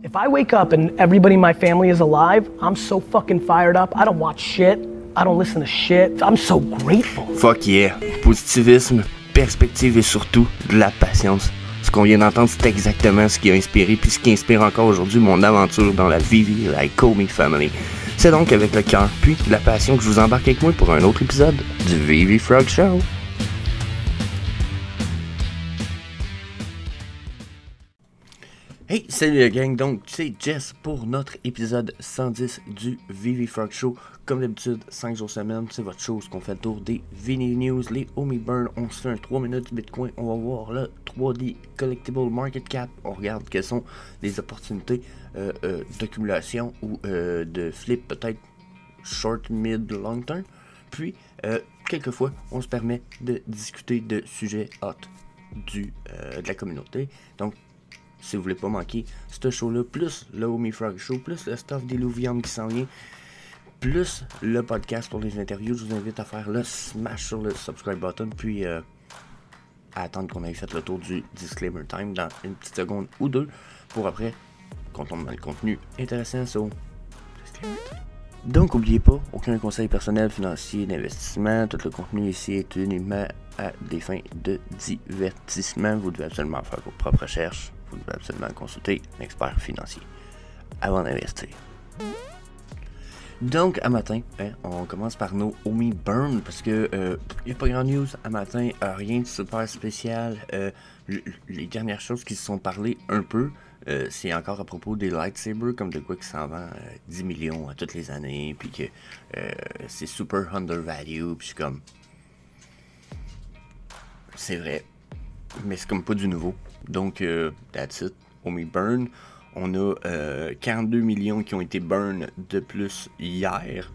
If I wake up and everybody in my family is alive, I'm so fucking fired up. I don't watch shit. I don't listen to shit. I'm so grateful. Fuck yeah. Positivisme, perspective et surtout de la patience. Ce qu'on vient d'entendre, c'est exactement ce qui a inspiré puis ce qui inspire encore aujourd'hui mon aventure dans la Vivi Like Me Family. C'est donc avec le cœur puis la passion que je vous embarque avec moi pour un autre épisode du Vivi Frog Show. Hey, salut la gang, donc c'est Jess pour notre épisode 110 du Vivi Frog Show. Comme d'habitude, 5 jours semaine, c'est votre show, qu'on fait le tour des Vini News, les Homie Burn, on se fait un 3 minutes du Bitcoin, on va voir le 3D Collectible Market Cap, on regarde quelles sont les opportunités d'accumulation ou de flip peut-être short, mid, long term. Puis, quelquefois, on se permet de discuter de sujets hot de la communauté. Donc, si vous voulez pas manquer ce show-là, plus le Homie Frog Show, plus le stuff des Louvium qui s'en vient, plus le podcast pour les interviews, je vous invite à faire le smash sur le subscribe button, puis à attendre qu'on ait fait le tour du disclaimer time dans une petite seconde ou deux, pour après qu'on tombe dans le contenu intéressant sur disclaimer time. Donc, n'oubliez pas, aucun conseil personnel, financier, d'investissement, tout le contenu ici est uniquement à des fins de divertissement. Vous devez absolument faire vos propres recherches. Vous devez absolument consulter un expert financier avant d'investir. Donc, à matin, on commence par nos Homie Burn parce que il n'y a pas grand news à matin, rien de super spécial. Les dernières choses qui se sont parlées un peu, c'est encore à propos des lightsabers, comme de quoi qui s'en vend 10 millions à toutes les années, puis que c'est super undervalued, puis comme... C'est vrai, mais c'est comme pas du nouveau. Donc, that's it. Homie Burn. On a 42 millions qui ont été burn de plus hier.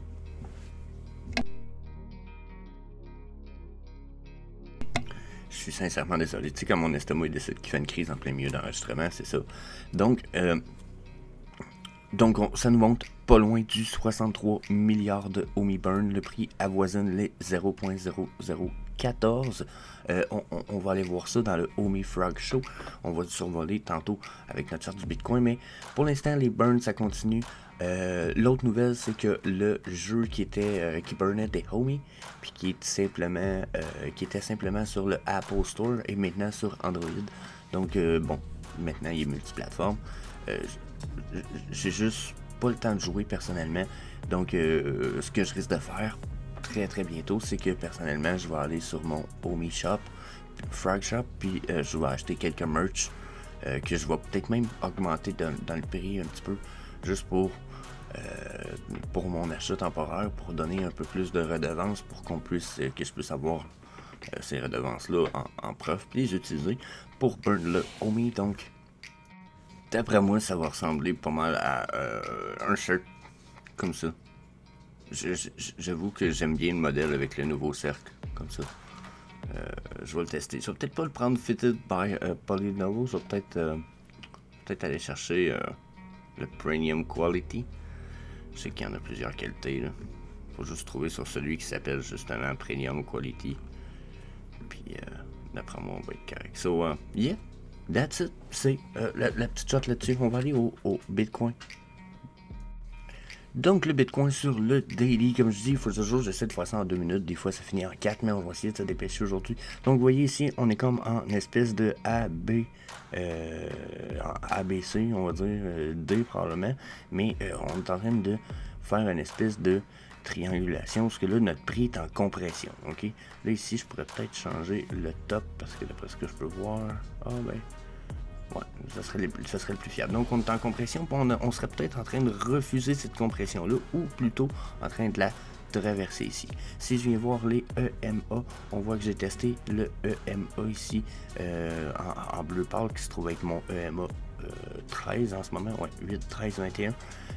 Je suis sincèrement désolé. Tu sais, quand mon estomac décide qu'il fait une crise en plein milieu d'enregistrement, c'est ça. Donc, ça nous monte pas loin du 63 milliards de Homie Burn. Le prix avoisine les 0.0014. On va aller voir ça dans le Homie Frog Show. On va survoler tantôt avec notre charte du Bitcoin. Mais pour l'instant, les burns, ça continue. L'autre nouvelle, c'est que le jeu qui burnait des homies, puis qui était simplement sur le Apple Store et maintenant sur Android. Donc, maintenant, il est multiplateforme. J'ai juste pas le temps de jouer personnellement. Donc, ce que je risque de faire très très bientôt, c'est que personnellement, je vais aller sur mon Homie Shop, Frog Shop, puis je vais acheter quelques merch que je vais peut-être même augmenter dans le prix un petit peu, juste pour mon achat temporaire, pour donner un peu plus de redevances, pour que je puisse avoir ces redevances-là en preuve, puis les utiliser pour burn le Homie. Donc, d'après moi, ça va ressembler pas mal à un shirt comme ça. J'avoue que j'aime bien le modèle avec le nouveau cercle, comme ça. Je vais le tester. Je vais peut-être pas le prendre fitted by Polynovo. Je vais peut-être aller chercher le Premium Quality. Je sais qu'il y en a plusieurs qualités, là. Faut juste trouver sur celui qui s'appelle justement Premium Quality. Puis, d'après moi, on va être correct. So, yeah, that's it. C'est la petite shot là-dessus. On va aller au Bitcoin. Donc, le Bitcoin sur le daily, comme je dis, il faut toujours, j'essaie de faire ça en 2 minutes, des fois ça finit en 4, mais on va essayer de se dépêcher aujourd'hui. Donc, vous voyez ici, on est comme en espèce de ABC, on va dire, D probablement, mais on est en train de faire une espèce de triangulation, parce que là, notre prix est en compression, ok? Là, ici, je pourrais peut-être changer le top, parce que d'après ce que je peux voir, ouais, ça serait le plus fiable. Donc, on est en compression, puis on serait peut-être en train de refuser cette compression-là, ou plutôt en train de la traverser ici. Si je viens voir les EMA, on voit que j'ai testé le EMA ici en bleu pâle, qui se trouve être mon EMA 13 en ce moment, ouais, 8, 13, 21.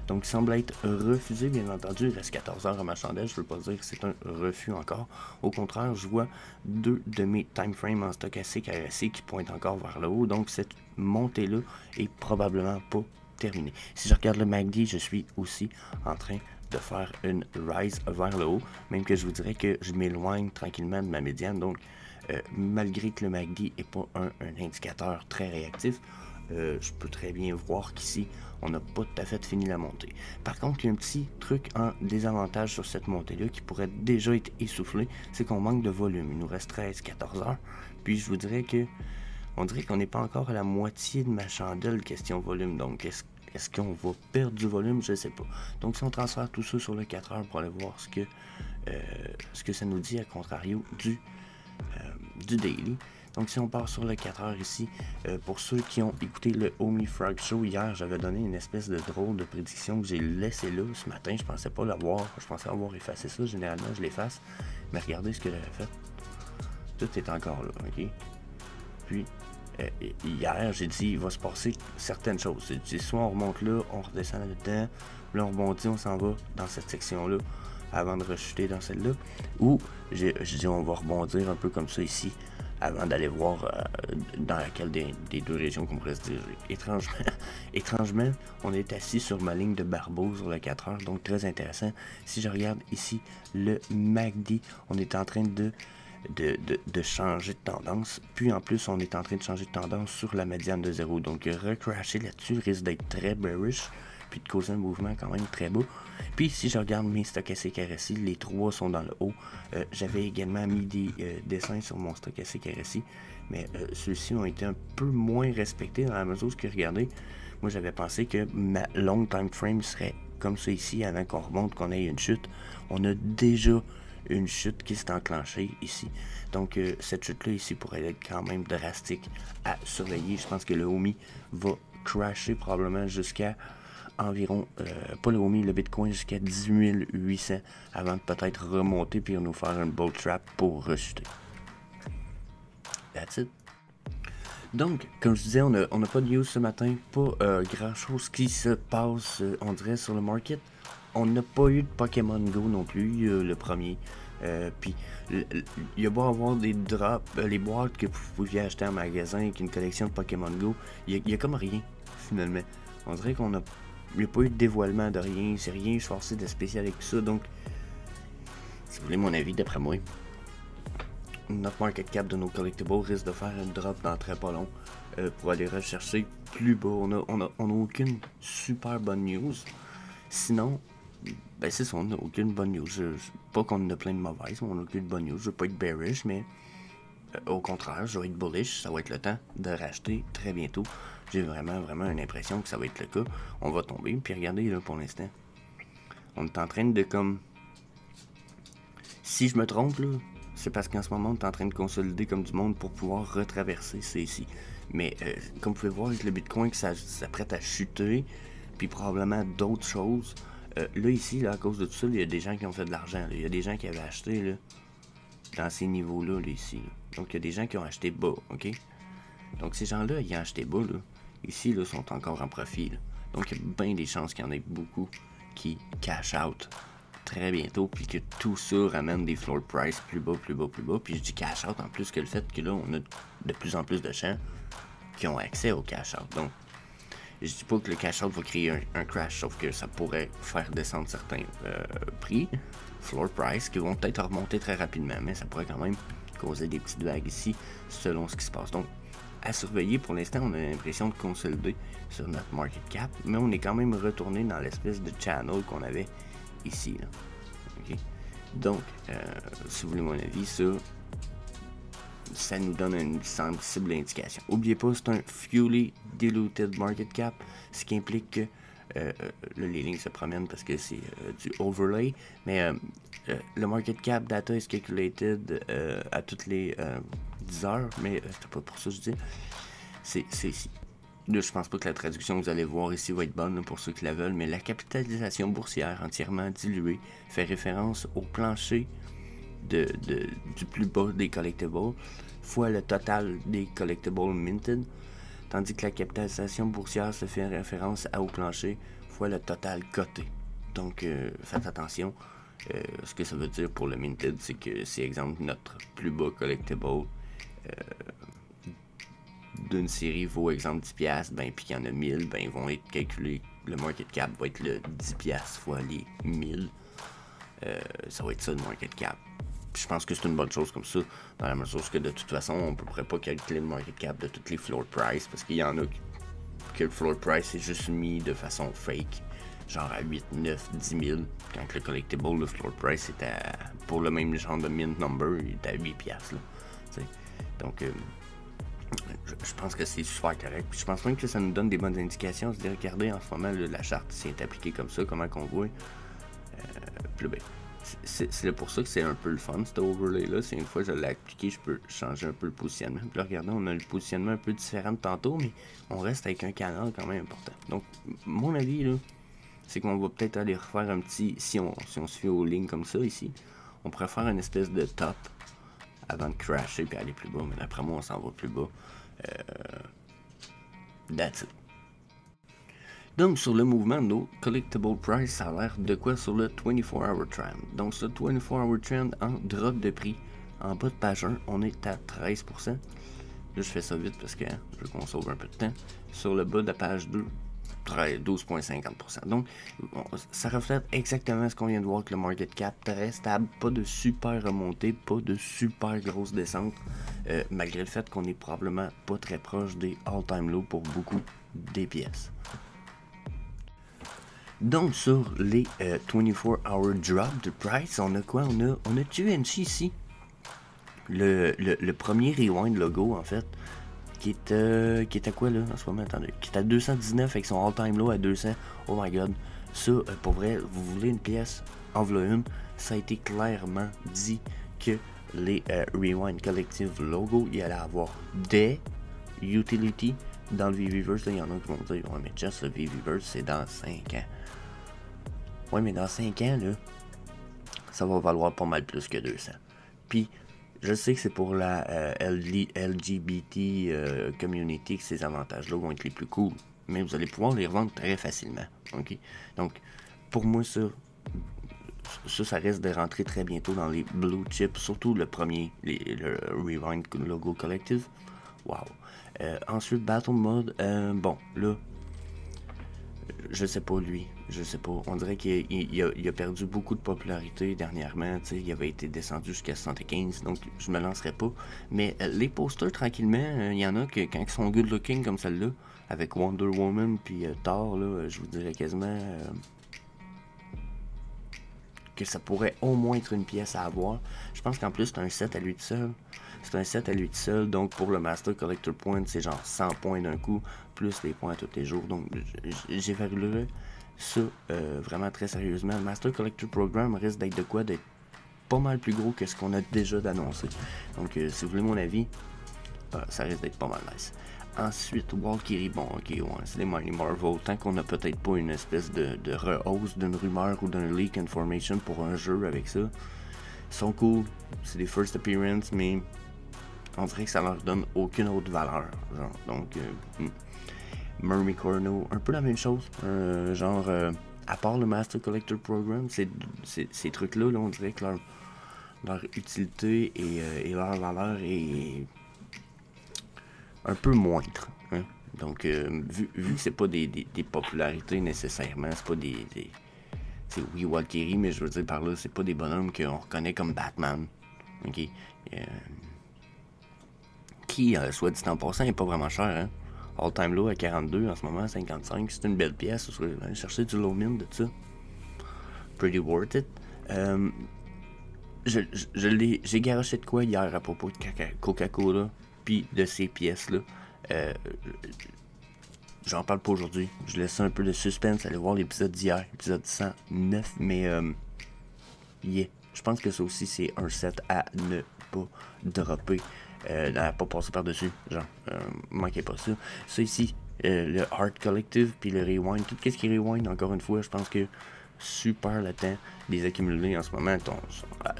Donc, il semble être refusé, bien entendu. Il reste 14 heures à marchandage. Je ne veux pas dire que c'est un refus encore. Au contraire, je vois 2 de mes timeframes en stochastique RSI qui pointent encore vers le haut. Donc, cette montée-là est probablement pas terminée. Si je regarde le MACD, je suis aussi en train de faire une rise vers le haut. Même que je vous dirais que je m'éloigne tranquillement de ma médiane. Donc, malgré que le MACD n'est pas un indicateur très réactif, je peux très bien voir qu'ici, on n'a pas tout à fait fini la montée. Par contre, il y a un petit truc en désavantage sur cette montée-là qui pourrait déjà être essoufflé, c'est qu'on manque de volume. Il nous reste 13-14 heures, puis je vous dirais que on dirait qu'on n'est pas encore à la moitié de ma chandelle question volume, donc est-ce qu'on va perdre du volume? Je sais pas. Donc si on transfère tout ça sur le 4 heures pour aller voir ce que ça nous dit à contrario du daily. Donc si on part sur le 4 heures ici, pour ceux qui ont écouté le Omi Frog Show hier, j'avais donné une espèce de drôle de prédiction que j'ai laissé là ce matin. Je pensais pas l'avoir, je pensais avoir effacé ça. Généralement je l'efface, mais regardez ce que j'avais fait. Tout est encore là, ok? Puis hier, j'ai dit il va se passer certaines choses. J'ai dit soit on remonte là, on redescend là-dedans, là on rebondit, on s'en va dans cette section-là avant de rechuter dans celle-là. Ou j'ai dit on va rebondir un peu comme ça ici avant d'aller voir dans laquelle des deux régions qu'on pourrait se diriger. Étrangement, on est assis sur ma ligne de barbeau sur le 4 heures, donc très intéressant. Si je regarde ici le MACD, on est en train de changer de tendance, puis en plus on est en train de changer de tendance sur la médiane de 0, donc recrasher là-dessus risque d'être très bearish, puis de causer un mouvement quand même très beau. Puis si je regarde mes stochastiques RSI, les trois sont dans le haut. J'avais également mis des dessins sur mon stochastique RSI, mais ceux-ci ont été un peu moins respectés dans la mesure où, regardez, moi j'avais pensé que ma long time frame serait comme ça ici avant qu'on remonte, qu'on ait une chute. On a déjà une chute qui s'est enclenchée ici. Donc cette chute-là ici pourrait être quand même drastique à surveiller. Je pense que le OMI va crasher probablement jusqu'à environ, pas le OMI, le Bitcoin jusqu'à 18 800 avant de peut-être remonter puis nous faire un bull trap pour rechuter. That's it. Donc, comme je disais, on n'a pas de news ce matin, pas grand-chose qui se passe, on dirait, sur le market. On n'a pas eu de Pokémon Go non plus, le premier. Puis, il y a beau avoir des drops, les boîtes que vous pouviez acheter en magasin avec une collection de Pokémon Go, il y a comme rien, finalement. On dirait qu'il n'y a pas eu de dévoilement de rien, c'est rien forcé de spécial avec ça. Donc, si vous voulez mon avis, d'après moi, notre market cap de nos collectibles risque de faire un drop dans très pas long pour aller rechercher plus bas. On a aucune super bonne news. Sinon, ben c'est ça, on n'a aucune bonne news. Pas qu'on en a plein de mauvaises, mais on n'a aucune bonne news. Je veux pas être bearish, mais au contraire, je vais être bullish. Ça va être le temps de racheter très bientôt. J'ai vraiment une impression que ça va être le cas. On va tomber, puis regardez là pour l'instant. On est en train de comme... Si je me trompe là, c'est parce qu'en ce moment on est en train de consolider comme du monde pour pouvoir retraverser ça ici. Mais comme vous pouvez voir avec le Bitcoin que ça s'apprête à chuter, puis probablement d'autres choses. Là ici, là, à cause de tout ça, il y a des gens qui ont fait de l'argent. Il y a des gens qui avaient acheté là, dans ces niveaux-là ici. Là. Donc il y a des gens qui ont acheté bas, ok? Donc ces gens-là, ils ont acheté bas, là, ici, là, sont encore en profit. Là. Donc il y a bien des chances qu'il y en ait beaucoup qui cash out très bientôt, puis que tout ça ramène des floor price plus bas. Puis je dis cash out en plus que le fait que là, on a de plus en plus de gens qui ont accès au cash out. Donc, je dis pas que le cash out va créer un crash, sauf que ça pourrait faire descendre certains prix, floor price, qui vont peut-être remonter très rapidement, mais ça pourrait quand même causer des petites vagues ici, selon ce qui se passe. Donc, à surveiller, pour l'instant, on a l'impression de consolider sur notre market cap, mais on est quand même retourné dans l'espèce de channel qu'on avait ici, là. Okay. Donc, si vous voulez mon avis, ça nous donne une sensible indication. N'oubliez pas, c'est un fully diluted market cap, ce qui implique que les lignes se promènent parce que c'est du overlay, mais le market cap data is calculated à toutes les 10 heures, mais c'est pas pour ça que je dis. C'est ici. Là, je pense pas que la traduction que vous allez voir ici va être bonne là, pour ceux qui la veulent, mais la capitalisation boursière entièrement diluée fait référence au plancher du plus bas des collectibles fois le total des collectibles minted, tandis que la capitalisation boursière se fait référence au plancher fois le total coté. Donc, faites attention. Ce que ça veut dire pour le minted, c'est que si, exemple, notre plus bas collectible d'une série vaut exemple 10$, ben, puis qu'il y en a 1000, ben, ils vont être calculés, le market cap va être le 10$ fois les 1000. Ça va être ça le market cap. Puis je pense que c'est une bonne chose comme ça, dans la mesure que de toute façon, on ne pourrait pas calculer le market cap de toutes les floor price, parce qu'il y en a que le floor price est juste mis de façon fake, genre à 8, 9, 10 000, quand le collectible, le floor price était pour le même genre de mint number, il était à 8 piastres, là, t'sais. Donc, je pense que c'est super correct. Puis je pense même que ça nous donne des bonnes indications. On se dit, regardez, en ce moment, là, la charte, si elle est appliquée comme ça, comment qu'on voit. Puis là, ben, c'est pour ça que c'est un peu le fun, cet overlay-là. C'est une fois que je l'ai appliqué, je peux changer un peu le positionnement. Puis là, regardez, on a le positionnement un peu différent de tantôt, mais on reste avec un canal quand même important. Donc, mon avis, là, c'est qu'on va peut-être aller refaire un petit... Si on se fie aux lignes comme ça, ici, on pourrait faire une espèce de top avant de crasher puis aller plus bas. Mais d'après moi, on s'en va plus bas. That's it. Donc, sur le mouvement de nos collectible price, ça a l'air de quoi sur le 24-hour trend. Donc, ce 24-hour trend en drop de prix, en bas de page 1, on est à 13%. Là, je fais ça vite parce que je veux qu'on sauve un peu de temps. Sur le bas de la page 2, 12,50%. Donc, ça reflète exactement ce qu'on vient de voir avec le market cap. Très stable, pas de super remontée, pas de super grosse descente. Malgré le fait qu'on est probablement pas très proche des all-time low pour beaucoup des pièces. Donc, sur les 24-hour drop de price, on a quoi? On a QNC ici. Le premier rewind logo, en fait, qui est à quoi, là, en ce moment? Attendez. Qui est à 219 avec son all-time low à 200. Oh my god. Ça, pour vrai, vous voulez une pièce? En voilà une. Ça a été clairement dit que les Rewind Collective logo, il allait avoir des utilities dans le VVverse. Là, il y en a qui vont dire, ouais, mais just le VVverse, c'est dans 5 ans. Ouais, mais dans 5 ans, là, ça va valoir pas mal plus que 200. Puis, je sais que c'est pour la LGBT community que ces avantages-là vont être les plus cool. Mais vous allez pouvoir les revendre très facilement. Okay? Donc, pour moi, ça risque de rentrer très bientôt dans les blue chips. Surtout le premier, le Rewind Logo Collective. Wow. Ensuite, Battle Mode. Bon, là, je sais pas lui, je sais pas. On dirait qu'il a perdu beaucoup de popularité dernièrement. T'sais, il avait été descendu jusqu'à 75, donc je me lancerai pas. Mais les posters, tranquillement, il y en a que quand ils sont good looking comme celle-là, avec Wonder Woman puis Thor, là, je vous dirais quasiment que ça pourrait au moins être une pièce à avoir. Je pense qu'en plus c'est un set à lui tout seul. C'est un set à lui tout seul, donc pour le Master Collector Point, c'est genre 100 points d'un coup, plus les points à tous les jours. Donc j'évaluerai ça vraiment très sérieusement. Le Master Collector Program risque d'être de quoi? D'être pas mal plus gros que ce qu'on a déjà d'annoncé. Donc si vous voulez mon avis, ça risque d'être pas mal nice. Ensuite, Valkyrie, bon, ok, ouais, c'est les Mighty Marvel. Tant qu'on a peut-être pas une espèce de rehausse d'une rumeur ou d'un leak information pour un jeu avec ça, ils sont cool. C'est des first appearance, mais on dirait que ça leur donne aucune autre valeur. Genre. Donc, Murray Corno, un peu la même chose. À part le Master Collector Program, ces trucs-là, là, on dirait que leur utilité et leur valeur est un peu moindre. Hein? Donc, vu que c'est pas des popularités nécessairement, c'est pas c'est oui, Valkyrie, mais je veux dire par là, c'est pas des bonhommes qu'on reconnaît comme Batman. Ok? Qui, soit dit en passant, est pas vraiment cher. Hein? All time low à 42, en ce moment à 55. C'est une belle pièce. Vous allez chercher du low min de ça. Pretty worth it. J'ai garoché de quoi hier à propos de Coca-Cola, puis de ces pièces-là. J'en parle pas aujourd'hui. Je laisse un peu de suspense. Allez voir l'épisode d'hier, épisode 109. Mais, yeah. Je pense que ça aussi, c'est un set à ne pas dropper. À pas passer par-dessus. Genre, manquez pas ça. Ça ici, le Art Collective, puis le Rewind. Tout ce qui est Rewind, encore une fois, je pense que super le temps des accumulés en ce moment.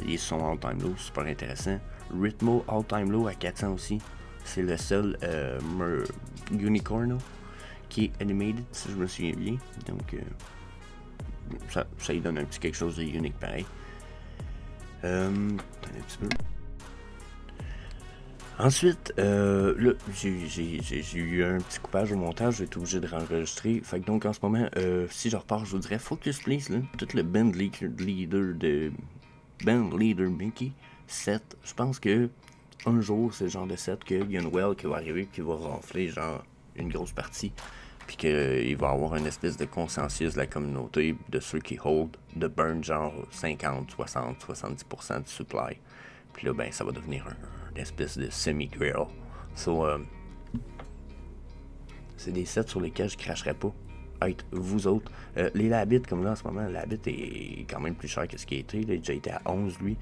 Ils sont all-time low, super intéressant. Rhythmo all-time low à 400 aussi. C'est le seul Unicorno qui est animated, si je me souviens bien. Donc, ça lui donne un petit quelque chose de unique pareil. Un petit peu. Ensuite, là, j'ai eu un petit coupage au montage, j'ai été obligé de réenregistrer. Fait que donc en ce moment, si je repars, je vous dirais Focus Please, là. Tout le band leader Mickey 7. Je pense que un jour, c'est le genre de set qu'il y a une well qui va arriver qui va rafler genre une grosse partie. puis qu'il va y avoir une espèce de consensus de la communauté de ceux qui hold de burn genre 50, 60, 70% du supply. Puis là, ben, ça va devenir une espèce de semi-grill. So, c'est des sets sur lesquels je cracherais pas. Être vous autres. Les Labbit, comme là en ce moment, le Labbit est quand même plus cher que ce qui a été. Il a déjà été à 11 lui.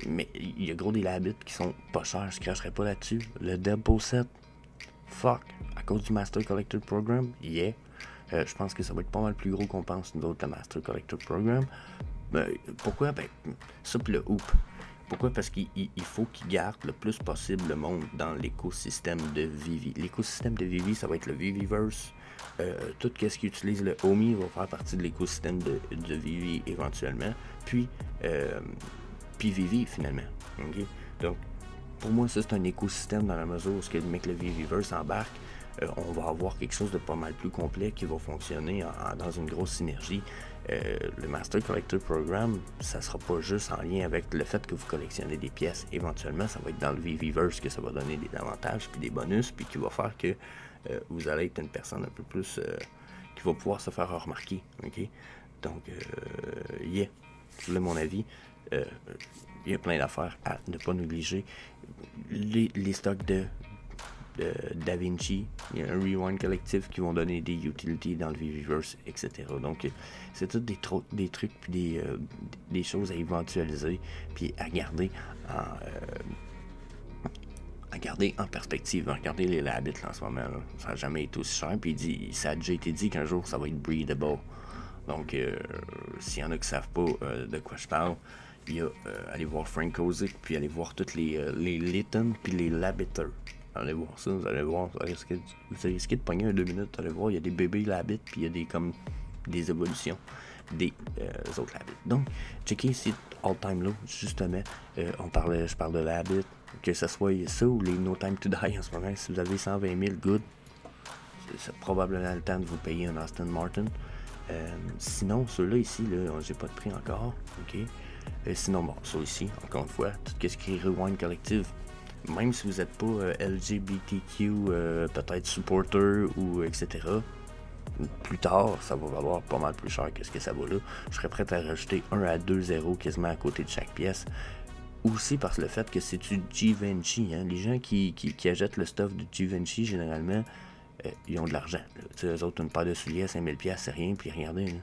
Mais il y a gros des Labbit qui sont pas chers, je cracherais pas là-dessus. Le Deadpool set, fuck. À cause du Master Collector Program, yeah. Je pense que ça va être pas mal plus gros qu'on pense nous autres, le Master Collector Program. Pourquoi? Ben, ça pis le Hoop. Pourquoi? Parce qu'il faut qu'il garde le plus possible le monde dans l'écosystème de Vivi. L'écosystème de Vivi, ça va être le Viviverse. Tout ce qui utilise le Omi va faire partie de l'écosystème de Vivi éventuellement. Puis Vivi finalement. Okay? Donc, pour moi, ça c'est un écosystème dans la mesure où le mec le Viviverse embarque. On va avoir quelque chose de pas mal plus complet qui va fonctionner dans une grosse synergie. Le Master Collector Program, ça sera pas juste en lien avec le fait que vous collectionnez des pièces. Éventuellement, ça va être dans le Viviverse que ça va donner des avantages puis des bonus, puis qui va faire que vous allez être une personne un peu plus qui va pouvoir se faire remarquer. Okay? Donc, yeah, je voulais mon avis. Il y a plein d'affaires à ne pas négliger. Les stocks de DaVinci, il y a un Rewind collectif qui vont donner des utilities dans le Viviverse, etc. Donc, c'est tout des trucs puis des choses à éventualiser puis à garder en perspective. Regardez les Labbit en ce moment, là. Ça n'a jamais été aussi cher. Puis ça a déjà été dit qu'un jour ça va être breedable. Donc, s'il y en a qui ne savent pas de quoi je parle, il y a allez voir Frank Kozik, puis allez voir toutes les Litton puis les Labbiters. Allez voir ça, vous allez voir, vous risquez de pogner 2 minutes, allez voir, il y a des bébés Labbit, puis il y a des évolutions des autres Labbit. Donc, checkez ici All Time Low, justement, je parle de Labbit, que ce soit ça ou les No Time to Die en ce moment, si vous avez 120 000, good, c'est probablement le temps de vous payer un Aston Martin. Sinon, ceux-là ici, là, j'ai pas de prix encore, ok. Sinon, bon, ça ici, encore une fois, tout ce qui est Rewind Collective, même si vous n'êtes pas LGBTQ, peut-être supporter ou etc., plus tard, ça va valoir pas mal plus cher que ce que ça vaut là. Je serais prêt à rajouter 1 à 2 zéros quasiment à côté de chaque pièce. Aussi parce que le fait que c'est du Givenchy, hein. Les gens qui achètent le stuff de Givenchy, généralement, ils ont de l'argent. Eux autres, une paire de souliers à 5000$, c'est rien, puis regardez, là.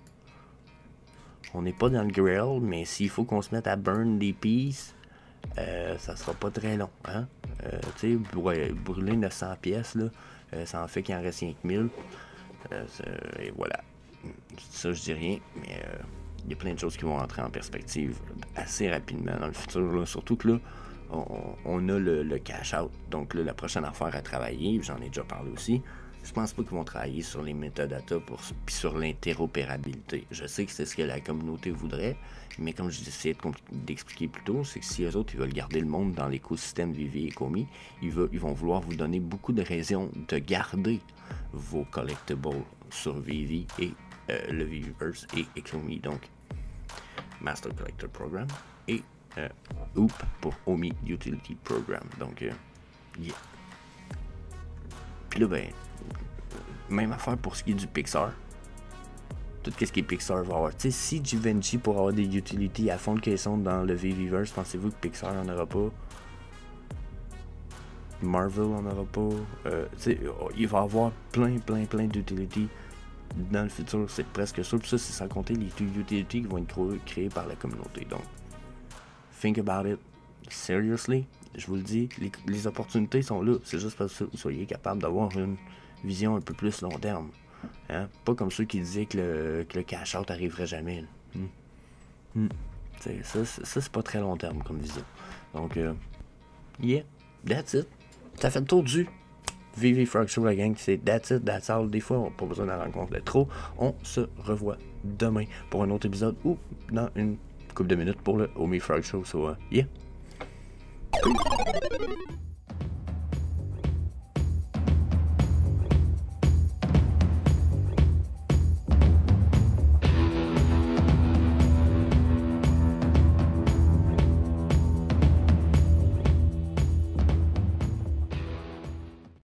On n'est pas dans le grill, mais s'il faut qu'on se mette à burn des pieces, ça sera pas très long, hein? Tu sais, brûler 900 pièces, là, ça en fait qu'il en reste 5000. Et voilà. Ça, je dis rien, mais il y a plein de choses qui vont rentrer en perspective assez rapidement dans le futur, là. Surtout que là, on a le cash-out. Donc là, la prochaine affaire à travailler, j'en ai déjà parlé aussi, je pense pas qu'ils vont travailler sur les metadata puis sur l'interopérabilité. Je sais que c'est ce que la communauté voudrait, mais comme je essayé d'expliquer plus tôt, c'est que si eux autres ils veulent garder le monde dans l'écosystème Vivi et Komi, ils vont vouloir vous donner beaucoup de raisons de garder vos collectibles sur Vivi et le Viviverse et Komi. Donc, Master Collector Program et Hoop pour Omi Utility Program. Donc, yeah. Puis là, ben, même affaire pour ce qui est du Pixar. Tout ce qui est Pixar va avoir. Tu sais, si Givenchy pour avoir des utilities à fond de caisson dans le Viviverse, pensez-vous que Pixar en aura pas? Marvel en aura pas? Il va y avoir plein d'utilities dans le futur, c'est presque sûr. Puis ça, c'est sans compter les utilities qui vont être créées par la communauté. Donc, think about it. Seriously, je vous le dis, les opportunités sont là. C'est juste parce que vous soyez capable d'avoir une vision un peu plus long terme. Hein? Pas comme ceux qui disaient que le cash-out arriverait jamais. Ça, c'est pas très long terme comme vision. Donc, yeah, that's it. Ça fait le tour du Vivi Frog Show, la gang. C'est that's it, that's all. Des fois, on n'a pas besoin d'en rencontrer trop. On se revoit demain pour un autre épisode ou dans une couple de minutes pour le Omi Frog Show. So, yeah.